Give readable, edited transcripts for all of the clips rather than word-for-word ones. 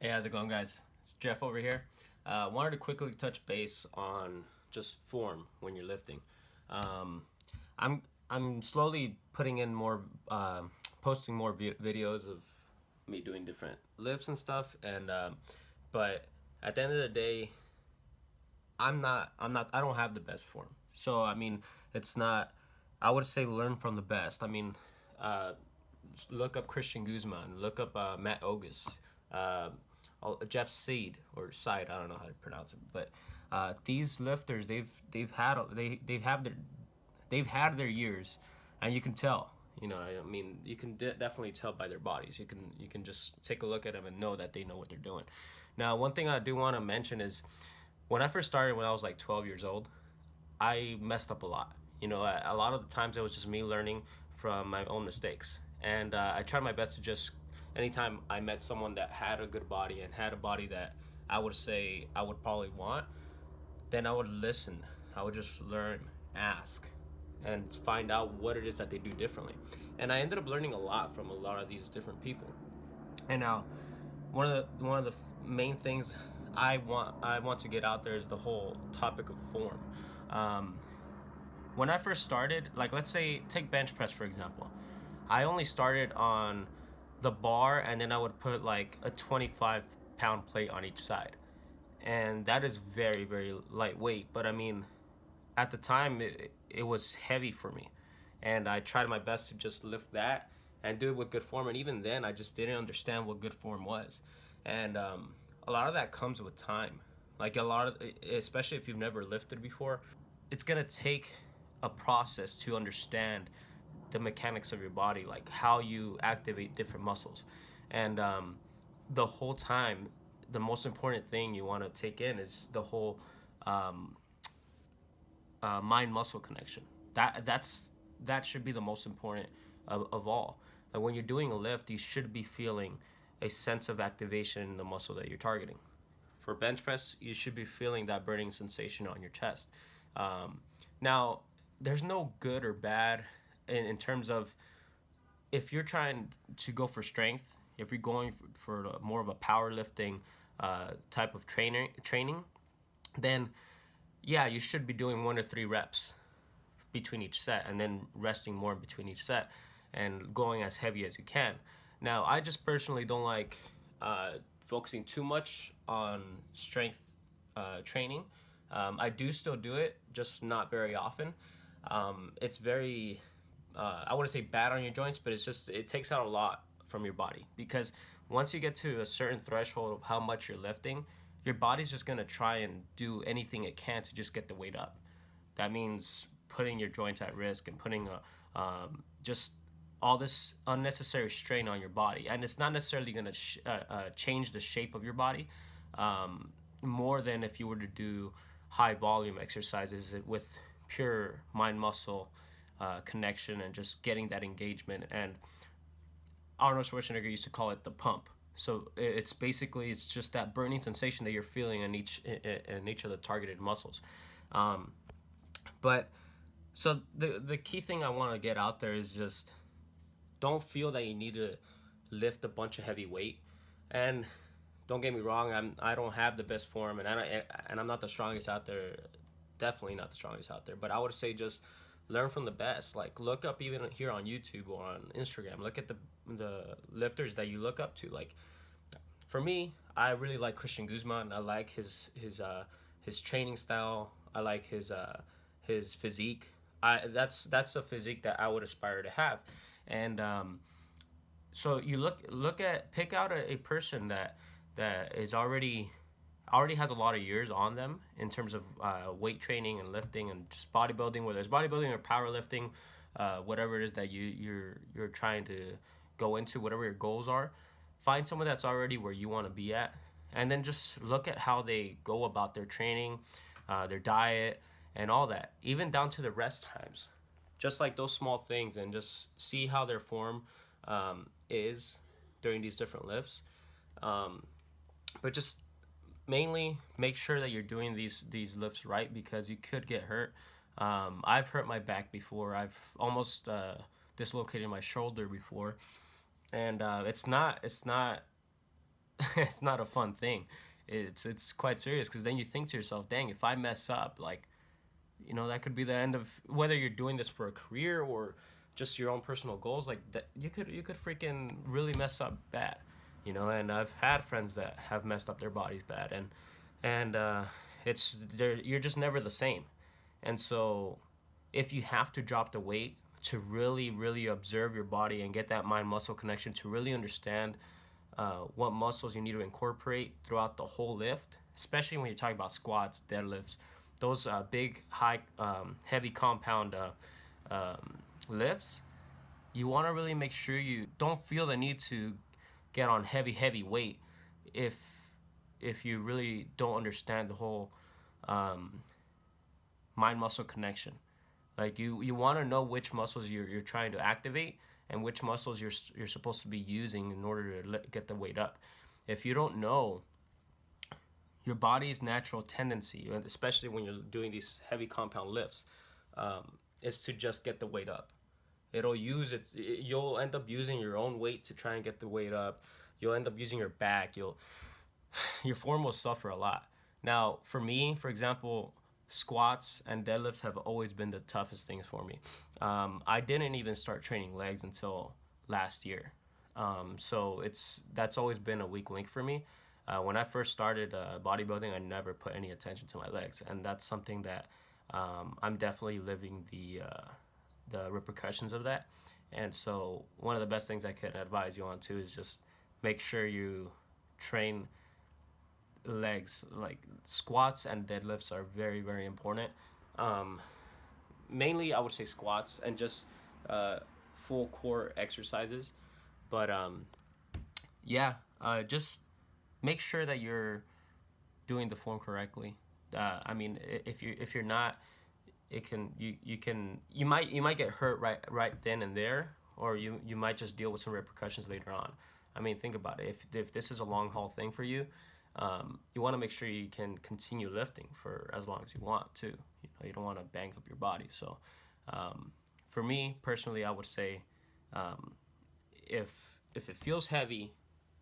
Hey, how's it going, guys? It's Jeff over here. Wanted to quickly touch base on just form when you're lifting. Um, I'm slowly putting in more, posting more videos of me doing different lifts and stuff, and but at the end of the day, I don't have the best form. So I mean, it's not. I would say learn from the best. I mean, uh, look up Christian Guzman, look up Matt Ogus, uh, Jeff Seed or Side. I don't know how to pronounce it, but these lifters, they've had their years, and you can tell. I mean, you can definitely tell by their bodies. You can just take a look at them and know that they know what they're doing. Now, one thing I do want to mention is when I first started when I was like 12 years old, I messed up a lot. A lot of the times it was just me learning from my own mistakes. And I tried my best to just, anytime I met someone that had a good body and had a body that I would say I would probably want, then I would listen. I would just learn, ask, and find out what it is that they do differently. And I ended up learning a lot from a lot of these different people. And now, one of the main things I want to get out there is the whole topic of form. Um, when I first started, like let's say take bench press for example, I only started on the bar and then I would put like a 25-pound plate on each side, and that is very very lightweight. But I mean, at the time it was heavy for me, and I tried my best to just lift that and do it with good form. And even then, I just didn't understand what good form was, and a lot of that comes with time. Like a lot of, especially if you've never lifted before, it's gonna take a process to understand the mechanics of your body, like how you activate different muscles, and the whole time, the most important thing you want to take in is the whole um, mind muscle connection. That should be the most important of all. Like when you're doing a lift, you should be feeling a sense of activation in the muscle that you're targeting. For bench press, you should be feeling that burning sensation on your chest. Um, Now, there's no good or bad in terms of if you're trying to go for strength, if you're going for more of a powerlifting type of training, then yeah, you should be doing 1 to 3 reps between each set and then resting more in between each set and going as heavy as you can. Now, I just personally don't like uh, focusing too much on strength training. I do still do it, just not very often. It's very, I wouldn't say bad on your joints, but it takes out a lot from your body because once you get to a certain threshold of how much you're lifting, your body's just gonna try and do anything it can to just get the weight up. That means putting your joints at risk and putting just all this unnecessary strain on your body, and it's not necessarily going to change the shape of your body more than if you were to do high volume exercises with pure mind muscle connection and just getting that engagement. And Arnold Schwarzenegger used to call it the pump. So it's just that burning sensation that you're feeling in each of the targeted muscles. Um, but so the key thing I want to get out there is just don't feel that you need to lift a bunch of heavy weight. And don't get me wrong, I don't have the best form, and I'm not the strongest out there. Definitely not the strongest out there. But I would say just learn from the best. Like look up even here on YouTube or on Instagram. Look at the lifters that you look up to. Like for me, I really like Christian Guzman. I like his training style. I like his physique. That's a physique that I would aspire to have. And so you pick out a person that is already has a lot of years on them in terms of weight training and lifting and just bodybuilding, whether it's bodybuilding or powerlifting, whatever it is that you're trying to go into, whatever your goals are. Find someone that's already where you want to be at, and then just look at how they go about their training, their diet, and all that, even down to the rest times. Just like those small things, and just see how their form is during these different lifts. Um, but just mainly make sure that you're doing these lifts right because you could get hurt. I've hurt my back before. I've almost dislocated my shoulder before, and it's not it's not a fun thing. It's quite serious because then you think to yourself, dang, if I mess up, like, that could be the end of whether you're doing this for a career or just your own personal goals. Like that, you could freaking really mess up bad, And I've had friends that have messed up their bodies bad, and you're just never the same. And so, if you have to drop the weight to really, really observe your body and get that mind muscle connection to really understand what muscles you need to incorporate throughout the whole lift, especially when you're talking about squats, deadlifts, those big, high, heavy compound lifts, you want to really make sure you don't feel the need to get on heavy, heavy weight if you really don't understand the whole mind muscle connection. Like you want to know which muscles you're trying to activate and which muscles you're supposed to be using in order to get the weight up. If you don't know, your body's natural tendency, especially when you're doing these heavy compound lifts, is to just get the weight up. It'll use it. You'll end up using your own weight to try and get the weight up. You'll end up using your back. Your form will suffer a lot. Now, for me, for example, squats and deadlifts have always been the toughest things for me. I didn't even start training legs until last year. So that's always been a weak link for me. When I first started bodybuilding, I never put any attention to my legs, and that's something that I'm definitely living the repercussions of that. And so one of the best things I can advise you on too is just make sure you train legs. Like squats and deadlifts are very, very important. Mainly I would say squats and just full core exercises, but yeah, just make sure that you're doing the form correctly. I mean, if you're not, you might get hurt right then and there, or you might just deal with some repercussions later on. I mean, think about it. If this is a long haul thing for you, you want to make sure you can continue lifting for as long as you want too. You don't want to bang up your body. So, for me personally, I would say, if it feels heavy,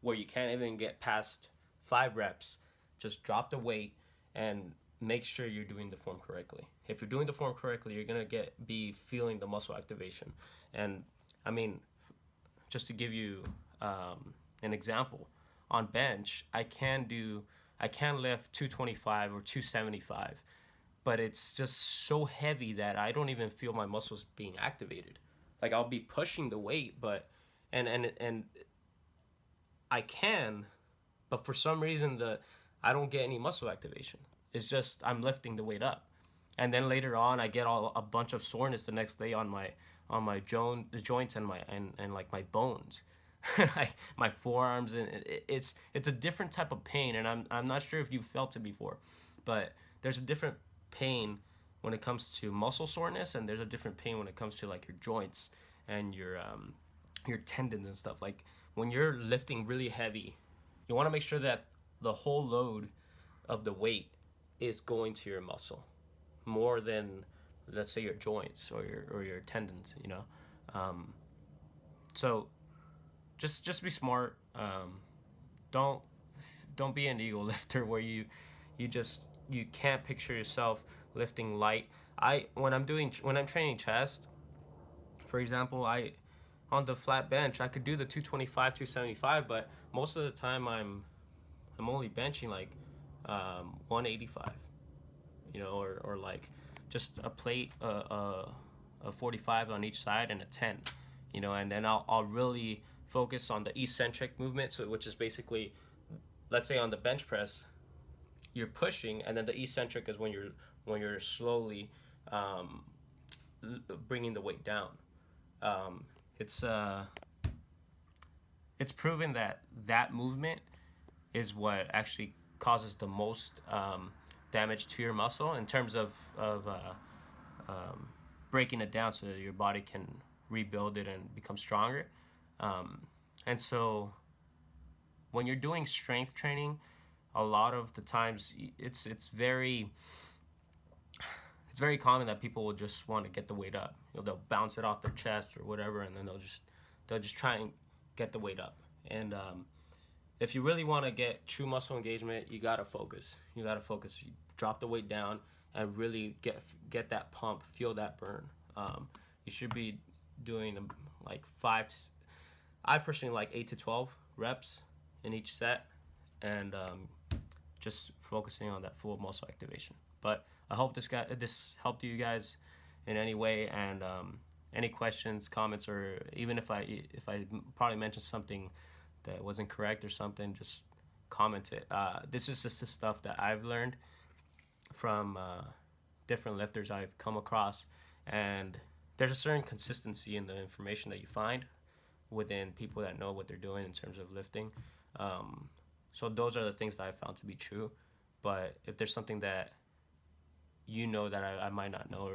where you can't even get past 5 reps, just drop the weight and make sure you're doing the form correctly. If you're doing the form correctly, you're gonna be feeling the muscle activation. And I mean, just to give you an example, on bench, I can lift 225 or 275, but it's just so heavy that I don't even feel my muscles being activated. Like I'll be pushing the weight, but and I can, but for some reason I don't get any muscle activation. It's just I'm lifting the weight up, and then later on I get a bunch of soreness the next day on my joints and like my bones, like my forearms, and it's a different type of pain, and I'm not sure if you've felt it before, but there's a different pain when it comes to muscle soreness, and there's a different pain when it comes to like your joints and your tendons and stuff. Like when you're lifting really heavy, you want to make sure that the whole load of the weight is going to your muscle more than, let's say, your joints or your tendons. So just be smart. Don't be an ego lifter where you can't picture yourself lifting light. When I'm training chest, for example, on the flat bench, I could do the 225, 275, but most of the time I'm only benching like 185, or like just a plate, a 45 on each side and a 10, and then I'll really focus on the eccentric movement, so which is basically, let's say on the bench press, you're pushing, and then the eccentric is when you're slowly bringing the weight down. It's proven that movement is what actually causes the most damage to your muscle in terms of breaking it down so that your body can rebuild it and become stronger. And so when you're doing strength training, a lot of the times it's very common that people will just want to get the weight up. They'll bounce it off their chest or whatever, and then they'll just try and get the weight up. And if you really want to get true muscle engagement, you gotta focus. You gotta focus. You drop the weight down and really get that pump, feel that burn. You should be doing like I personally like 8 to 12 reps in each set, and just focusing on that full muscle activation. But I hope this helped you guys in any way, and any questions, comments, or even if I probably mentioned something that wasn't correct or something, just comment it. This is just the stuff that I've learned from different lifters I've come across, and there's a certain consistency in the information that you find within people that know what they're doing in terms of lifting. So those are the things that I found to be true. But if there's something that you know that I might not know,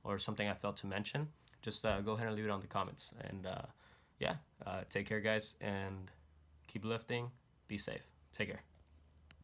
or something I failed to mention, just go ahead and leave it on the comments. And yeah, take care, guys, and keep lifting. Be safe. Take care.